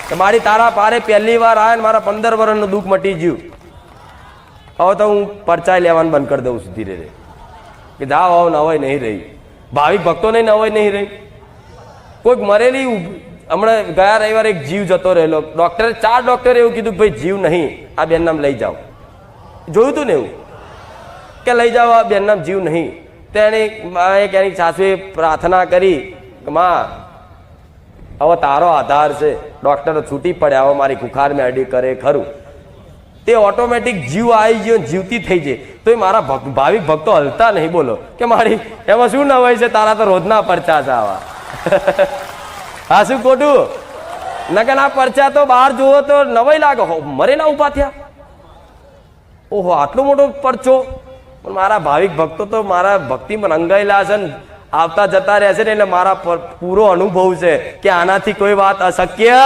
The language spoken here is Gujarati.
કે મારી તારા પારે પહેલી વાર આવે ને મારા 15 વર્ષનું દુઃખ મટી ગયું. હવે તો હું પરચાઈ લેવાનું બંધ કરી દઉં છું ધીરે ધીરે કે જાઓ આવો નવાઈ નહીં રહી. ભાવિક ભક્તોને નવાઈ નહીં રહી. કોઈક મરેલી હમણાં ગયા રવિવારે એક જીવ જતો રહેલો. ડોક્ટરે 4 ડોક્ટરે એવું કીધું ભાઈ જીવ નહીં, આ બેન નામ લઈ જાઓ. જોયું તું ને એવું કે લઈ જાઓ આ બેન નામ જીવ નહીં. તો એની સાસુએ પ્રાર્થના કરી કે માં હવે તારો આધાર છે. ડોક્ટરો છૂટી પડ્યા, હવે મારી કુખાર મેં અડી કરે ખરું. તે ઓટોમેટિક જીવ આવી ગયો, જીવતી થઈ જાય. તો એ મારા ભાવિક ભક્તો હલતા નહીં. બોલો કે મારી એમાં શું નવાઈ છે? તારા તો રોજના પરચા છે આવા. હા શું ખોટું? નકર આ પરચા તો બહાર જુઓ તો નવાઈ લાગે. મરેલા ઉભા થયા, ઓહો આટલો મોટો પરચો. પણ મારા ભાવિક ભક્તો તો મારા ભક્તિમાં રંગાયેલા છે ને આવતા જતા રહેશે ને, એટલે મારા પૂરો અનુભવ છે કે આનાથી કોઈ વાત અશક્ય